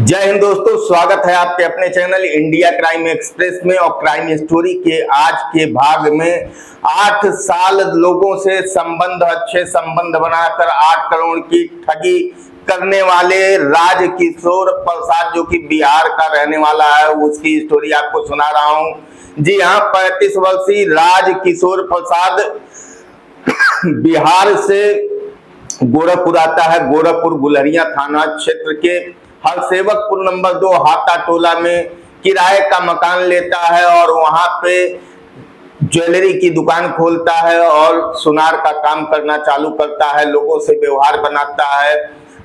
जय हिंद दोस्तों, स्वागत है आपके अपने चैनल इंडिया क्राइम एक्सप्रेस में। और क्राइम स्टोरी के आज के भाग में 8 साल लोगों से अच्छे संबंध बनाकर 8 करोड़ की ठगी करने वाले राजकिशोर प्रसाद, जो कि बिहार का रहने वाला है, उसकी स्टोरी आपको सुना रहा हूं। जी हाँ, 35 वर्षीय राजकिशोर प्रसाद बिहार से गोरखपुर आता है। गोरखपुर गुलरिया थाना क्षेत्र के हरसेवकपुर नंबर 2 हाता टोला में किराए का मकान लेता है और वहां पे ज्वेलरी की दुकान खोलता है और सुनार का काम करना चालू करता है। लोगों से व्यवहार बनाता है,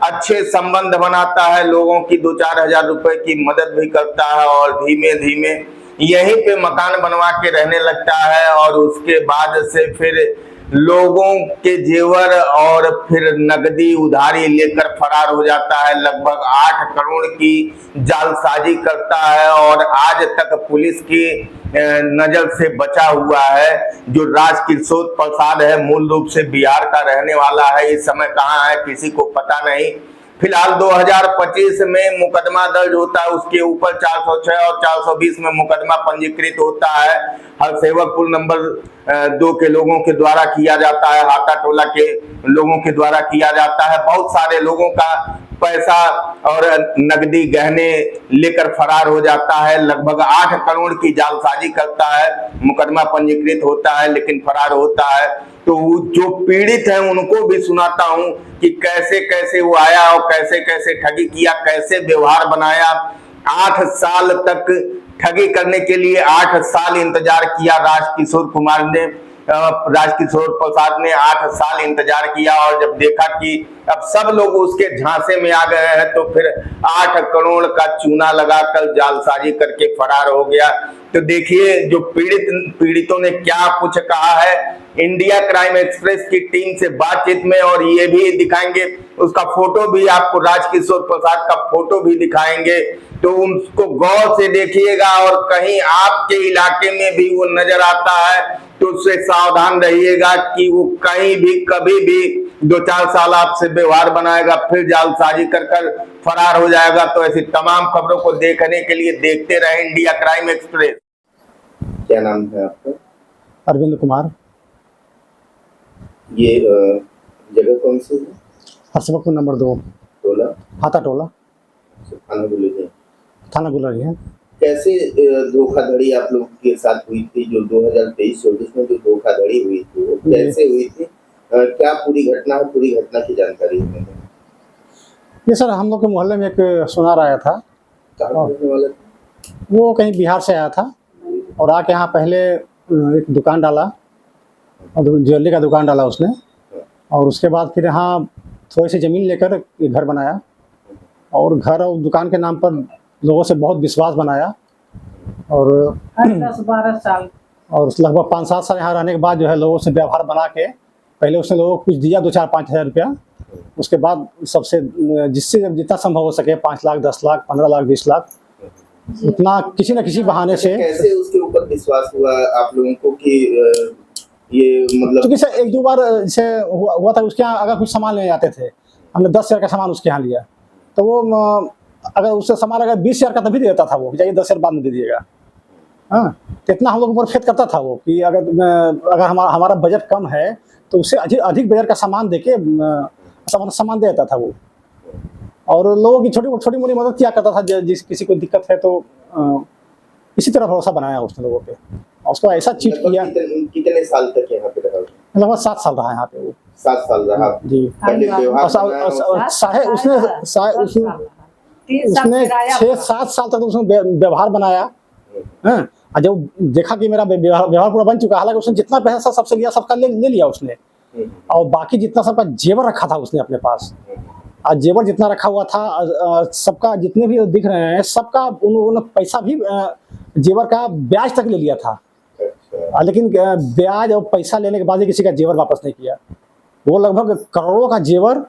अच्छे संबंध बनाता है, लोगों की 2-4 हजार रुपए की मदद भी करता है और धीमे धीमे यहीं पे मकान बनवा के रहने लगता है। और उसके बाद से फिर लोगों के जेवर और फिर नकदी उधारी लेकर फरार हो जाता है। लगभग 8 करोड़ की जालसाजी करता है और आज तक पुलिस की नजर से बचा हुआ है। जो राजकिशोर प्रसाद है, मूल रूप से बिहार का रहने वाला है। इस समय कहाँ है किसी को पता नहीं। फिलहाल 2025 में मुकदमा दर्ज होता है उसके ऊपर। 406 और 420 में मुकदमा पंजीकृत होता है। हरसेवकपुर नंबर 2 के लोगों के द्वारा किया जाता है, हाता टोला के लोगों के द्वारा किया जाता है। बहुत सारे लोगों का पैसा और नकदी गहने लेकर फरार हो जाता है। लगभग 8 करोड़ की जालसाजी करता है, मुकदमा पंजीकृत होता है लेकिन फरार होता है। तो जो पीड़ित हैं उनको भी सुनाता हूं कि कैसे कैसे वो आया और कैसे कैसे ठगी किया, कैसे व्यवहार बनाया। 8 साल तक ठगी करने के लिए 8 साल इंतजार किया राजकिशोर प्रसाद ने 8 साल इंतजार किया। और जब देखा कि अब सब लोग उसके झांसे में आ गए हैं तो फिर 8 करोड़ का चूना लगाकर जालसाजी करके फरार हो गया। तो देखिए जो पीड़ितों ने क्या कुछ कहा है इंडिया क्राइम एक्सप्रेस की टीम से बातचीत में, और ये भी दिखाएंगे उसका फोटो भी, आपको राजकिशोर प्रसाद का फोटो भी दिखाएंगे। तो उसको गौर से देखिएगा और कहीं आपके इलाके में भी वो नजर आता है तो उससे सावधान रहिएगा कि वो कहीं भी कभी भी 2-4 साल आपसे व्यवहार बनाएगा, फिर जालसाजी कर फरार हो जाएगा। तो ऐसी तमाम खबरों को देखने के लिए देखते रहे इंडिया क्राइम एक्सप्रेस। क्या नाम है आपका? अरविंद कुमार। ये जगह कौन सी है? हरसेवकपुर नंबर 2 टोला, हाता टोला, थाना गुलरिया। कैसे धोखाधड़ी आप लोग के साथ हुई थी? जो 2023-24 में जो धोखाधड़ी हुई थी वो कैसे हुई थी? क्या पूरी घटना की जानकारी है? ये सर हम लोग के मोहल्ले में एक सुनार आया था। कहाँ रहने वाला था? वो कहीं बिहार से आया था और आके यहाँ पहले एक दुकान डाला और ज्वेलरी का दुकान डाला उसने। और उसके बाद फिर यहाँ थोड़ी सी ज़मीन लेकर एक घर बनाया और घर और दुकान के नाम पर लोगों से बहुत विश्वास बनाया। और 10-12 साल और लगभग 5-7 साल यहाँ रहने के बाद जो है लोगों से व्यवहार बना के पहले उसने लोगों को कुछ दिया 2-4-5 हज़ार रुपया। उसके बाद सबसे जिससे जितना संभव हो सके 5 लाख, 10 लाख, 15 लाख, 20 लाख, उतना किसी न किसी बहाने से। कैसे उसके ऊपर विश्वास हुआ आप लोगों को कि ये मतलब? क्योंकि सर 1-2 बार जैसे हुआ था उसके यहाँ, अगर कुछ सामान लेने जाते थे, हमने 10 हज़ार का सामान उसके यहाँ लिया तो वो अगर उससे सामान अगर 20 हज़ार का तभी दे देता था वो, जाइए 10 हज़ार बाद में दे दीजिएगा। हाँ, तो इतना हम लोग ऊपर फेथ करता था वो कि अगर हमारा बजट कम है तो उससे अधिक बजट का सामान देके सामान दे देता था वो। और लोगों की छोटी मोटी मदद किया करता था, जिस किसी को दिक्कत है तो इसी तरह भरोसा बनाया उसने लोगों पे। और उसको ऐसा चीट किया। कितने साल तक यहाँ पे रहा? लगभग 7 साल रहा यहाँ पे वो। 7 साल रहा जी। उसने 6-7 साल तक उसने व्यवहार बनाया। और जब देखा कि मेरा व्यवहार पूरा बन चुका, हालांकि उसने जितना पैसा सबसे लिया सबका ले लिया उसने। और बाकी जितना सबका जेवर रखा था उसने अपने पास, और जेवर जितना रखा हुआ था सबका, जितने भी दिख रहे हैं सबका उन्होंने पैसा भी जेवर का ब्याज तक ले लिया था। लेकिन ब्याज और पैसा लेने के बाद ही किसी का जेवर वापस नहीं किया। वो लगभग करोड़ों का जेवर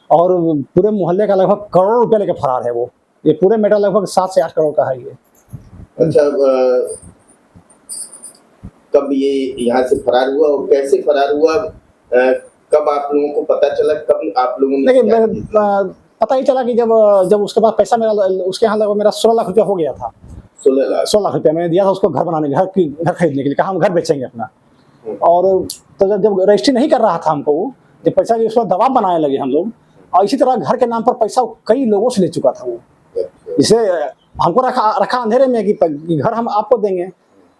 और पूरे मोहल्ले का लगभग करोड़ रुपया लेके फरार है वो। ये पूरे मेटर लगभग 7 से 8 करोड़ का है ये। अच्छा, कब ये यहाँ से फरार हुआ और कैसे फरार हुआ? कब आप लोगों को पता चला? कब आप लोगों ने? देखिए पता ही चला कि जब जब उसके पास पैसा मेरा उसके यहाँ लगभग मेरा 16 लाख रुपया हो गया था। 16 लाख रुपया मैंने दिया था उसको घर बनाने के, घर खरीदने के लिए, कहा हम घर बेचेंगे अपना। और तो जब रजिस्ट्री नहीं कर रहा था हमको वो, जब पैसा उस पर दबाव बनाने लगे हम लोग, और इसी तरह घर के नाम पर पैसा कई लोगों से ले चुका था वो। इसे हमको रखा अंधेरे में कि घर हम आपको देंगे,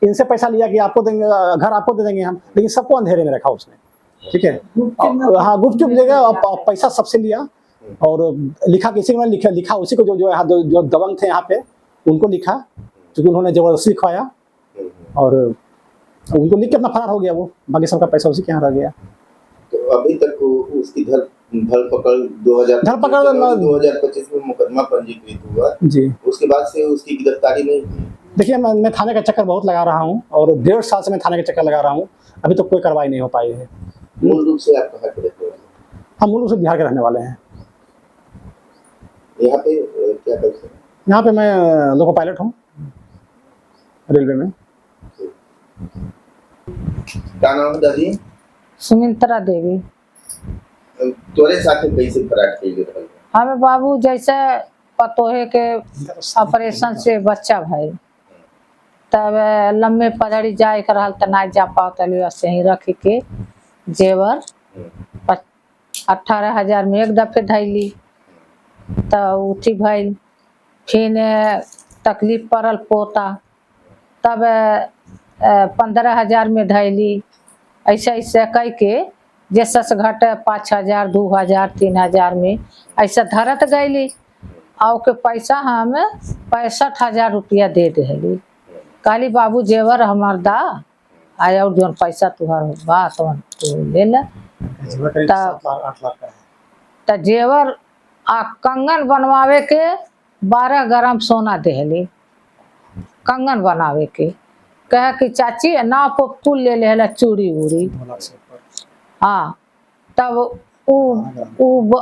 इनसे पैसा लिया कि आपको देंगे, घर आपको दे देंगे हम, लेकिन सबको अंधेरे में रखा उसने। ठीक है, हाँ गुपचुप लेगा और पैसा सबसे लिया, और लिखा किसी ने लिखा उसी को जो दबंग थे यहाँ पे उनको लिखा, क्योंकि उन्होंने जबरदस्ती लिखवाया, और उनको लिख के अपना फरार हो गया वो। बाकी सबका पैसा उसी के यहाँ रह गया। तो अभी तक उसकी धरपकड़ 2025 में मुकदमा पंजीकृत हुआ जी, उसके बाद से उसकी गिरफ्तारी नहीं हुई। देखिए मैं थाने का चक्कर बहुत लगा रहा हूँ, और 1.5 साल से मैं थाने का चक्कर लगा रहा हूँ, अभी तो कोई कार्रवाई नहीं हो पाई है। मूल रूप से आप कहाँ के रहने वाले? हम मूल रूप से बिहार के रहने वाले हैं। यहाँ पे क्या करते हैं? यहाँ पे मैं लोको पायलट हूँ रेलवे में। क्या नाम है दादी? सुमित्रा देवी। तोरे साथ कैसे फरार कैले रहल? हमें बाबू जैसे पतोहे के ऑपरेशन से बच्चा भाई, तब लम्बे पधड़ी जाए कर रहल त ना जा पातली, वैसे ही रख के जेवर 18,000 में एक दफे धैली, तो उठी भइल, फिर तकलीफ पड़ल पोता, तब 15,000 में धैली, ऐसे ऐसे कह के जैसा से घटे 5,000, 2,000, 3,000 में ऐसा धरत गईली। और के पैसा हम 65,000 रुपया दे दिली। कहली बाबू जेवर हमार दा आया, और जो पैसा तुहर बा तो तू ले ले। तो जेवर आ कंगन बनवावे के 12 ग्राम सोना देली, कंगन बनावे के, कहे कि चाची ना पुल ले ले चूड़ी उड़ी। हाँ, तब वो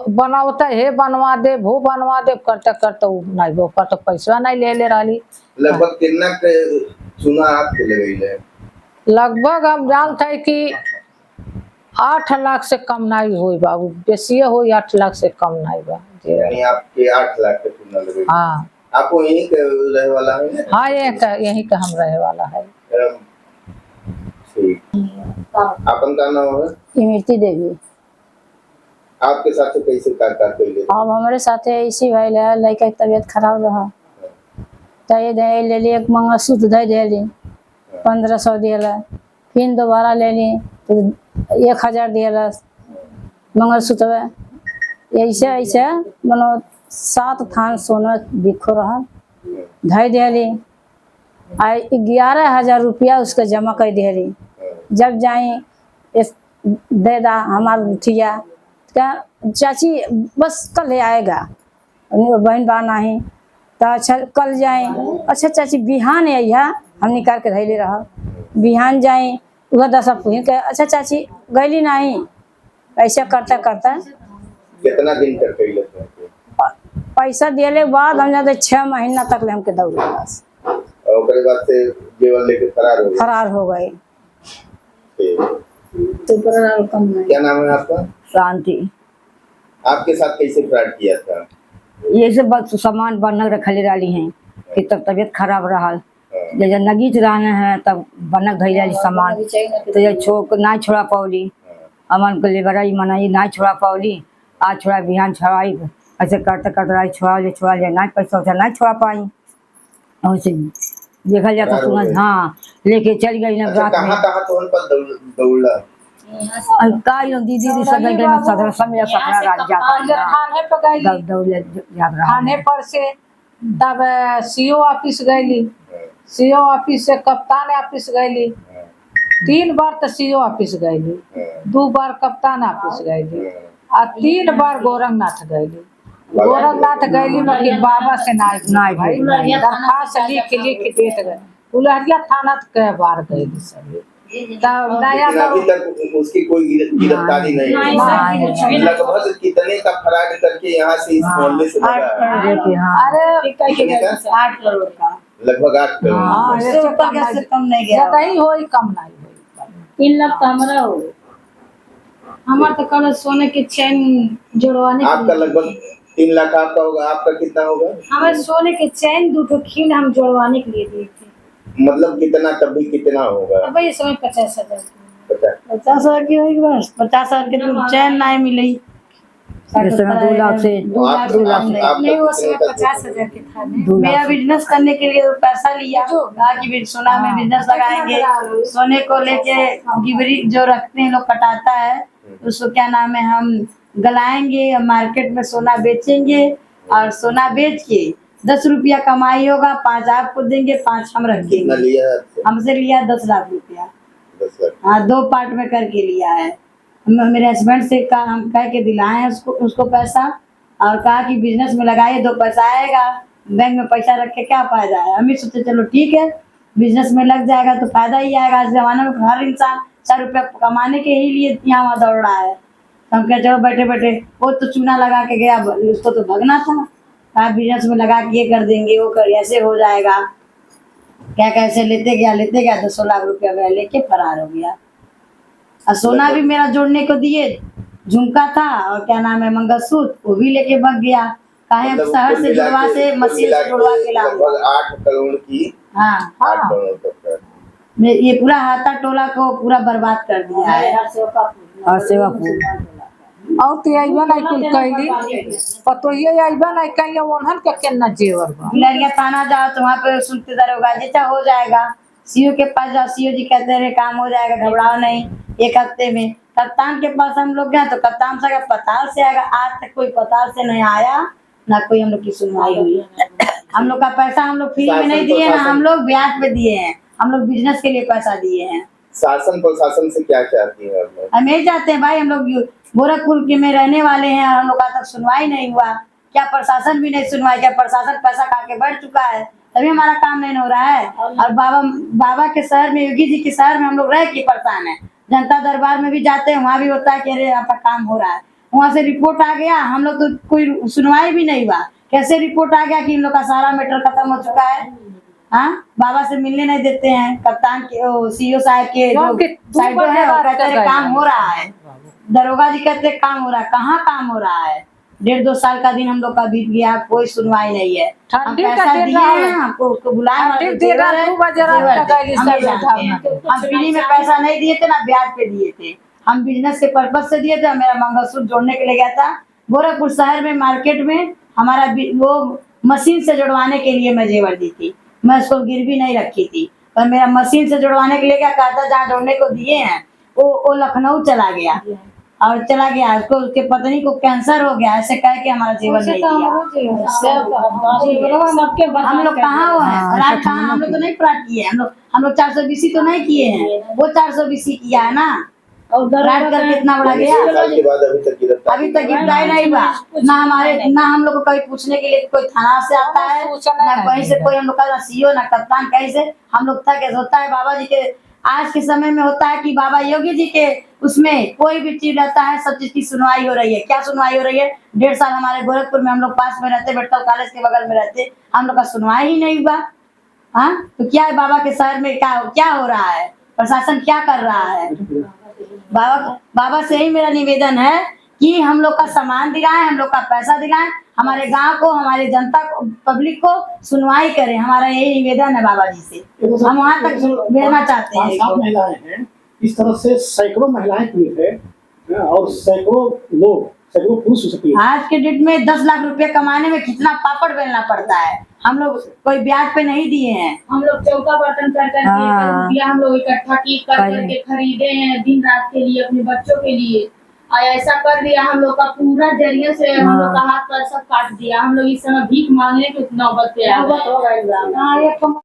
बनावता है, बनवा दे वो बनवा दे करते करते नहीं वो पर तो पैसा नहीं ले रही। लगभग कितना के सुना आपके लगेले? लगभग हम जानते हैं कि 8 लाख से कम नहीं हुई बाबू, बेसिए हुई 8 लाख से कम नहीं बा। यानी आपके 8 लाख के सुना लगे? हाँ, आपको यहीं के रहे वाला है ना? हाँ यहीं का हम रहे वाला है। ठीक, अपन का नाम है? इमरती देवी। आपके साथ कैसे क्या कैले? अब हमारे साथ इसी भाई लड़का की तबीयत खराब रहा, तो ये दे ले ली, एक मंगलसूत्र दे दिली 1500 दिला, फिर दोबारा ले ली तो 1,000 दिला मंगलसूत्र। ऐसे ऐसे मनो 7 थान सोना बिखो रहा, धै दिली। 11,000 रुपया उसका जमा कर दिली। जब जाए दे दा हमार उठिया, क्या चाची बस कल आएगा, बहन बा नहीं तो अच्छा कल जाए। अच्छा चाची बिहान आइया, हम निकाल के धैले रहा, बिहान जाए वह 10 पुहिन के, अच्छा चाची गईली नहीं। ऐसा करता करता कितना दिन तक कैले? पैसा दिले बाद हम जाते 6 महीना तक ले हमके दौड़ बस, और बाद से जेवर लेके फरार हो गए। तो क्या नाम है आपका? शांति। आपके साथ कैसे फ्रॉड किया था? ये सब सामान बनक रखले रही हैं कि तब तबीयत खराब रहा, जब नगीच रहने हैं तब बनक धैल सामान, तो ये ना छोड़ा पौली, अमन को लेबराई मनाई ना छोड़ा पौली, आज छोड़ा बिहान छुड़ाई, ऐसे करते करते छोड़ा ले ना पैसा वैसा ना छोड़ा पाई। ऐसे देखा जाता सुना, हाँ लेके चल गई ना रात में। कहाँ तो पर दौड़ा? का दीदी सब समय सपना रात थाने पर से तब सीओ ऑफिस गईली, सीओ ऑफिस से कप्तान ऑफिस गईली, 3 बार तो सीओ ऑफिस गईली, 2 बार कप्तान ऑफिस गईली, और 3 बार गोरखनाथ गईली। गोरखनाथ गईली मगर बाबा से ना भाई दरखास्त लिख देते गए। उलहरिया थाना कई बार गईली सब, तब नया अभी तक उसकी कोई गिरफ्तारी नहीं। लगभग कितने का फरार करके यहाँ से इस मोहल्ले से लगा? अरे 8 करोड़ का, लगभग 8 करोड़। हाँ, इससे कम नहीं गया, ज्यादा ही हो कम नहीं हो। 3 लाख तो हमारा हो, हमारा तो कल सोने के चैन जुड़वाने। आपका लगभग 3 लाख आपका होगा, आपका कितना होगा? हमें सोने के चैन 2 ठो खीन हम जोड़वाने के लिए दिए थे। मतलब कितना, तभी कितना होगा? अब ये समय 50,000 पता 50,000 की होगी बस। 50,000 के तो चैन नहीं मिली। इस समय 2 लाख से तो आप 2 लाख से आपका नहीं, वो कितने समय तक? 50,000 के था। 2 लाख मेरा बिजनेस करने के लिए पैसा लिया, कहा कि भी सोना में बिजनेस लगाएंगे। सोने को लेके गिबरी जो रखते हैं लोग कटाता है, उसको क्या नाम है, हम गलाएंगे, मार्केट में सोना बेचेंगे और सोना बेच के 10 रुपया कमाई होगा, 5 आपको देंगे, 5 हम कितना रखेंगे। लिया है आपसे? हमसे लिया 10 लाख रुपया। 10 लाख। हाँ, 2 पार्ट में करके लिया है। मेरे हस्बैंड से कहा, हम कह के दिलाए हैं उसको पैसा, और कहा कि बिजनेस में लगाइए 2 पैसा आएगा, बैंक में पैसा रख के क्या फायदा है। हम भी सोचे चलो ठीक है, बिजनेस में लग जाएगा तो फायदा ही आएगा। आज जमाने में हर इंसान 4 रुपया कमाने के ही लिए यहाँ वहाँ दौड़ रहा है। तो हम क्या चलो बैठे बैठे, वो तो चूना लगा के गया, उसको तो भगना था। कहा बिजनेस में लगा के ये कर देंगे, वो कर, ऐसे हो जाएगा। क्या कैसे लेते गया 200 लाख रुपया मेरा लेके फरार हो गया। और सोना भी मेरा जोड़ने को दिए, झुमका था और क्या नाम है मंगलसूत्र, वो भी लेके भाग गया। काहे मतलब शहर कुल से मिला जुड़वा के- से कुल मशीन मिला से जुड़वा के लाऊंगा। लगभग 8 करोड़ की, हाँ 8 करोड़ तक का। ये पूरा हाथा टोला को पूरा बर्बाद कर दिया है। और सेवापुर और ते आइबा नहीं कुल कैली पतो ये आइबा नहीं कैली ओनहन के केना जेवर बा। गुलरिया थाना जाओ तो वहाँ पे सुनते दरोगा जैसा हो जाएगा। सीओ के पास जाओ, सीओ जी कहते रहे काम हो जाएगा, घबराओ नहीं 1 हफ्ते में। कप्तान के पास हम लोग गए तो कप्तान से अगर पताल से आएगा, आज तक कोई पताल से नहीं आया, ना कोई हम लोग की सुनवाई हुई। हम लोग का पैसा हम लोग फ्री में नहीं दिए ना, हम लोग ब्याज पे दिए हैं। हम लोग बिजनेस के लिए पैसा दिए हैं। शासन प्रशासन से क्या चाहती है आप लोग? हम यही चाहते हैं भाई, हम लोग गोरखपुर के में रहने वाले हैं और हम लोग का तक सुनवाई नहीं हुआ। क्या प्रशासन भी नहीं सुनवाई? क्या प्रशासन पैसा खा के बैठ चुका है, तभी हमारा काम नहीं हो रहा है। और बाबा के शहर में, योगी जी के शहर में हम लोग रह के परेशान है। जनता दरबार में भी जाते हैं, वहाँ भी होता है कि अरे आपका काम हो रहा है, वहाँ से रिपोर्ट आ गया, हम लोग तो कोई सुनवाई भी नहीं हुआ। कैसे रिपोर्ट आ गया कि इन लोग का सारा मैटर खत्म हो चुका है? हाँ, बाबा से मिलने नहीं देते हैं। कप्तान के सीओ साहब के जो साइडो है वो कहते हैं काम हो रहा है, दरोगा जी कहते हैं काम हो रहा है। कहाँ काम हो रहा है? 1.5-2 साल का दिन हम लोग का बीत गया, कोई सुनवाई नहीं है। हम ठंडी का पैसा दिन दिए रहा हैं, हमको उसको बुलाए, ठंडी हमारे दिन रहा, जेवर है, 2 बजे रात जेवर तक थे। हम ये जानते हैं। हम फ्री में पैसा नहीं दिए थे ना ब्याज पे दिए थे, हम बिजनेस के पर्पज से दिए थे। मेरा मंगलसूत्र जोड़ने के लिए गया था गोरखपुर शहर में, मार्केट में हमारा वो मशीन से जुड़वाने के लिए मैं जेवर दी थी, मैं उसको गिरवी नहीं रखी थी। पर मेरा मशीन से जुड़वाने के लिए क्या कहता, जहाँ जोड़ने को दिए हैं वो लखनऊ चला गया और चला गया, उसको उसके पत्नी को कैंसर हो गया, ऐसे कह के हमारा जीवन नहीं दिया। हम लोग कहाँ वो हैं फ्रॉड? कहाँ? हम लोग तो नहीं फ्रॉड किए, हम लोग 420 तो नहीं किए हैं, वो 420 किया है ना, और फ्रॉड करके इतना बड़ा गया। 6 साल के बाद अभी तक गिरफ्तारी नहीं हुआ ना हम लोग को कहीं पूछने के लिए कोई थाना से आता है, ना कहीं से कोई हम लोग का सीओ ना कप्तान कहीं से। हम लोग तक होता है बाबा जी के, आज के समय में होता है कि बाबा योगी जी के उसमें कोई भी चीज रहता है, सब चीज की सुनवाई हो रही है। क्या सुनवाई हो रही है? 1.5 साल हमारे गोरखपुर में हम लोग पास में रहते, बेटल कॉलेज के बगल में रहते, हम लोग का सुनवाई ही नहीं हुआ। हाँ, तो क्या है बाबा के शहर में क्या हो रहा है? प्रशासन क्या कर रहा है? बाबा से ही मेरा निवेदन है कि हम लोग का सामान दिलाएं, हम लोग का पैसा दिलाएं, हमारे गांव को, हमारे जनता को, पब्लिक को सुनवाई करें। हमारा यही निवेदन है बाबा जी से, हम वहाँ तक भेजना चाहते हैं। 5-7 महिलाएं हैं, इस तरह से सैकड़ों महिलाएं पीड़ित है और सैकड़ों पुरुष हो सकती है। आज के डेट में 10 लाख रुपए कमाने में कितना पापड़ बेलना पड़ता है। हम लोग कोई ब्याज पे नहीं दिए हैं, हम लोग चौका बर्तन कर करके रुपया हम लोग इकट्ठा की कर करके खरीदे हैं दिन रात के लिए, अपने बच्चों के लिए। और ऐसा कर दिया हम लोग का पूरा जरिए से, हम लोग का हाथ पैर सब काट दिया। हम लोग इस समय भीख मांगने की नौबत पे आ गए।